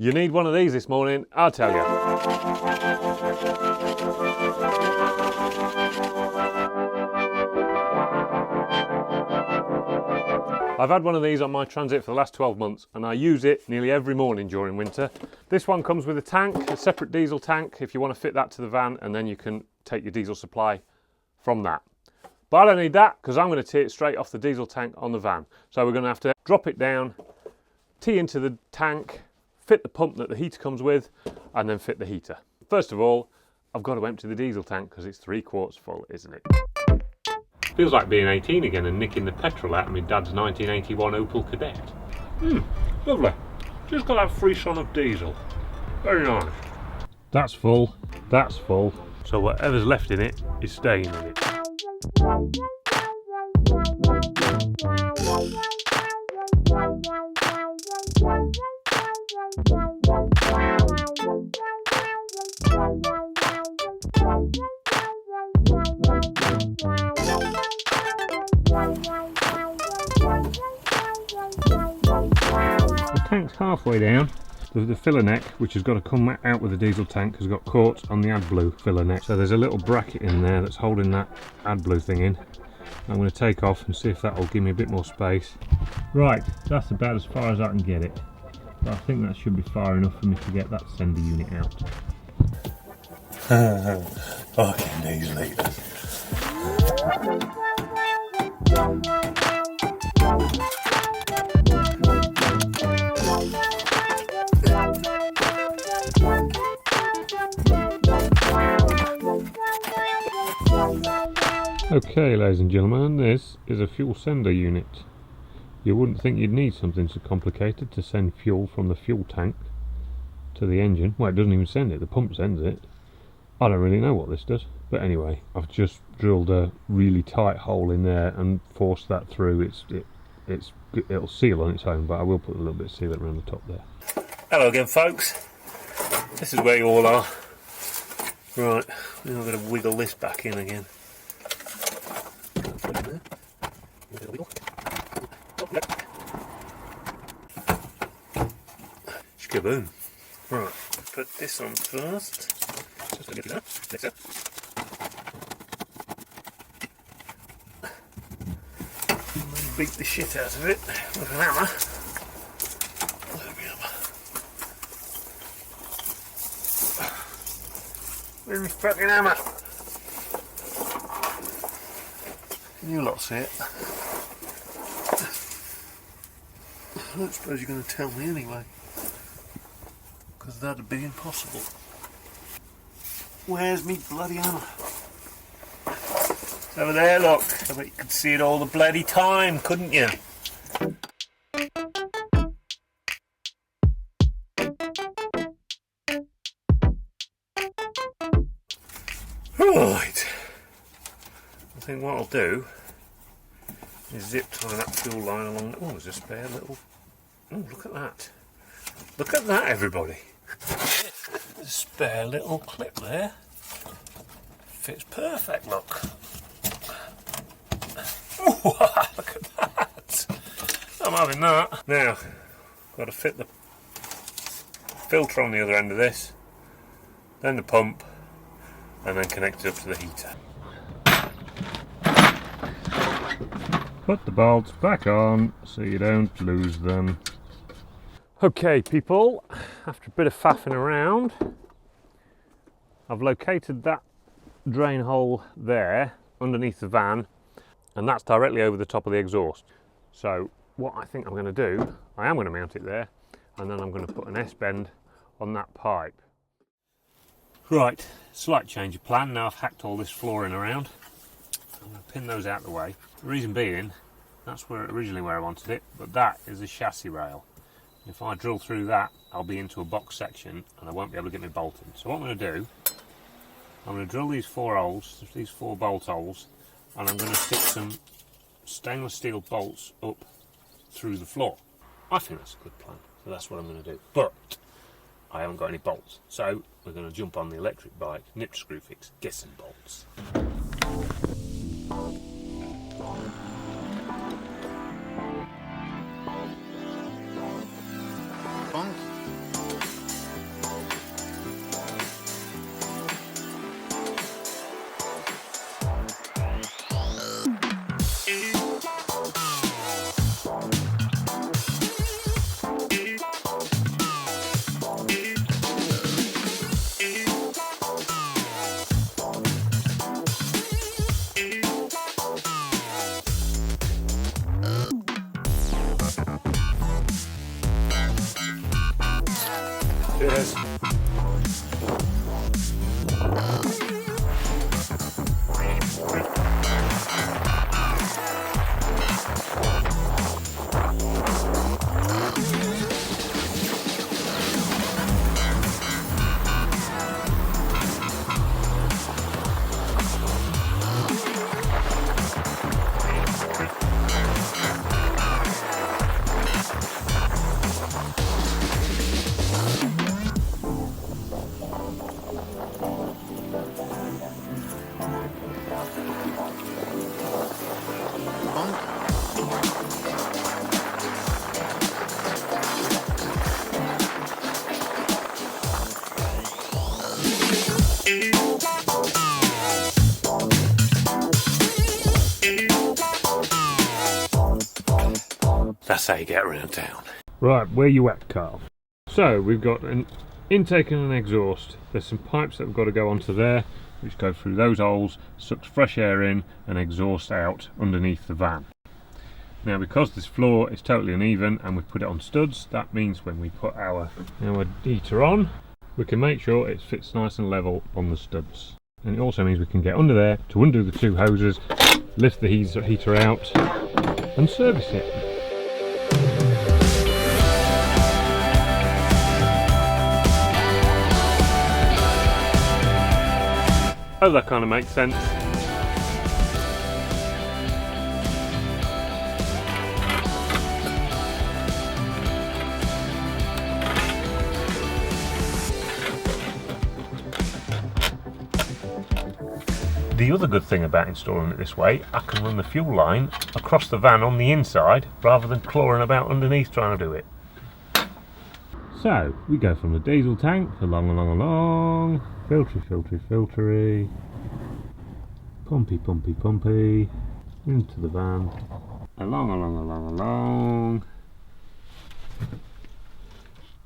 You need one of these this morning, I'll tell you. I've had one of these on my Transit for the last 12 months and I use it nearly every morning during winter. This one comes with a tank, a separate diesel tank if you want to fit that to the van, and then you can take your diesel supply from that. But I don't need that because I'm going to tee it straight off the diesel tank on the van. So we're going to have to drop it down, tee into the tank, fit the pump that the heater comes with, and then fit the heater. First of all, I've got to empty the diesel tank because it's 3/4 full, isn't it? Feels like being 18 again and nicking the petrol out of my dad's 1981 Opel Kadett. Lovely. Just got that free son of diesel. Very nice. That's full, that's full. So whatever's left in it is staying in it. The tank's halfway down. The filler neck, which has got to come out with the diesel tank, has got caught on the AdBlue filler neck. So there's a little bracket in there that's holding that AdBlue thing in. I'm going to take off and see if that will give me a bit more space. Right, that's about as far as I can get it. But I think that should be far enough for me to get that sender unit out. Fucking these leaders. Okay, ladies and gentlemen, this is a fuel sender unit. You wouldn't think you'd need something so complicated to send fuel from the fuel tank to the engine. Well, it doesn't even send it, the pump sends it. I don't really know what this does, but anyway, I've just drilled a really tight hole in there and forced that through. It'll seal on its own, but I will put a little bit of sealant around the top there. Hello again, folks. This is where you all are. Right, now I'm going to wiggle this back in again. Skaboom. Right, put this on first. Just a little bit there. And then beat the shit out of it with an hammer. There we are. Where's my fucking hammer? Can you lot see it? I don't suppose you're going to tell me anyway, because that'd be impossible. Where's me bloody hammer? It's over there, look. I bet you could see it all the bloody time, couldn't you? Right. I think what I'll do is zip tie that fuel line along. Oh, there's a spare little. Oh, look at that. Look at that, everybody. There's a spare little clip there. Fits perfect, look. Oh, look at that. I'm having that. Now, got to fit the filter on the other end of this, then the pump, and then connect it up to the heater. Put the bolts back on so you don't lose them. Okay people, after a bit of faffing around, I've located that drain hole there underneath the van, and that's directly over the top of the exhaust. So what I think I'm going to do, I am going to mount it there, and then I'm going to put an S-bend on that pipe. Right, slight change of plan. Now I've hacked all this flooring around. I'm going to pin those out of the way. The reason being, that's originally where I wanted it, but that is a chassis rail. If I drill through that, I'll be into a box section and I won't be able to get my bolt in. So what I'm going to do, I'm going to drill these 4 holes, these 4 bolt holes, and I'm going to stick some stainless steel bolts up through the floor. I think that's a good plan, so that's what I'm going to do. But I haven't got any bolts, so we're going to jump on the electric bike, nip to screw fix, get some bolts. Cheers. That's how you get around town. Right, where you at, Carl? So we've got an intake and an exhaust. There's some pipes that have got to go onto there, which go through those holes, sucks fresh air in and exhaust out underneath the van. Now, because this floor is totally uneven and we put it on studs, that means when we put our heater on, we can make sure it fits nice and level on the studs. And it also means we can get under there to undo the two hoses, lift the heater out and service it. Oh, that kind of makes sense. The other good thing about installing it this way, I can run the fuel line across the van on the inside rather than clawing about underneath trying to do it. So, we go from the diesel tank, along, filtery, pumpy, into the van, along,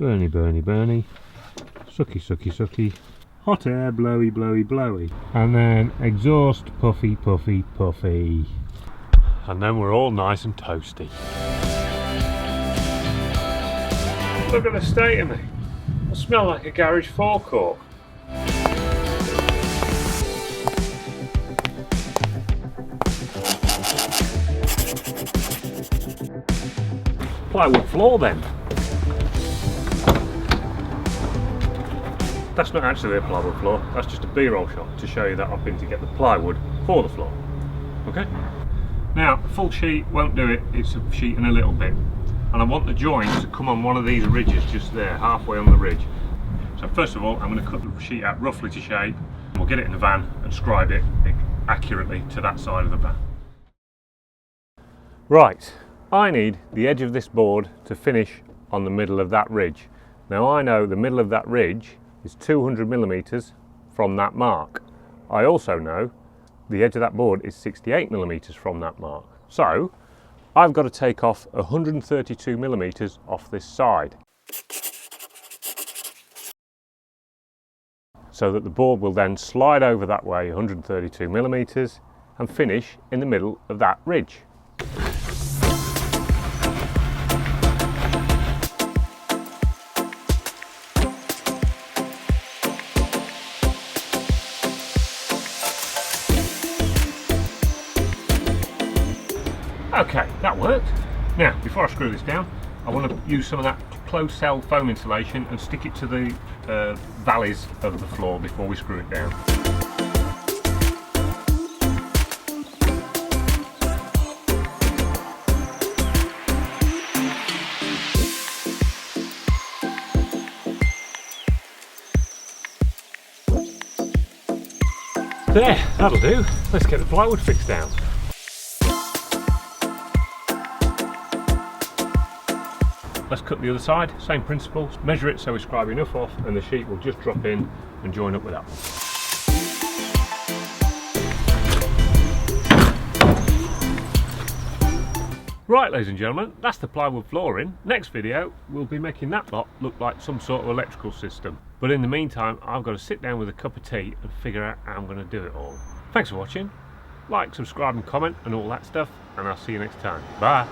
burny, sucky, hot air, blowy, and then exhaust, puffy, and then we're all nice and toasty. Look at the state of me. I smell like a garage forecourt. Plywood floor then. That's not actually a plywood floor, that's just a B-roll shot to show you that I've been to get the plywood for the floor. Okay? Now, a full sheet won't do it, it's a sheet and a little bit. And I want the joint to come on one of these ridges just there, halfway on the ridge. So first of all, I'm going to cut the sheet out roughly to shape, and we'll get it in the van and scribe it accurately to that side of the van. Right, I need the edge of this board to finish on the middle of that ridge. Now I know the middle of that ridge is 200mm from that mark. I also know the edge of that board is 68mm from that mark. So I've got to take off 132mm off this side, so that the board will then slide over that way 132mm and finish in the middle of that ridge. Okay, that worked. Now, before I screw this down, I want to use some of that closed cell foam insulation and stick it to the valleys of the floor before we screw it down. There, that'll do. Let's get the plywood fixed down. Let's cut the other side, same principles, measure it so we scribe enough off and the sheet will just drop in and join up with that one. Right, ladies and gentlemen, that's the plywood flooring. Next video, we'll be making that lot look like some sort of electrical system. But in the meantime, I've got to sit down with a cup of tea and figure out how I'm going to do it all. Thanks for watching. Like, subscribe and comment and all that stuff, and I'll see you next time. Bye.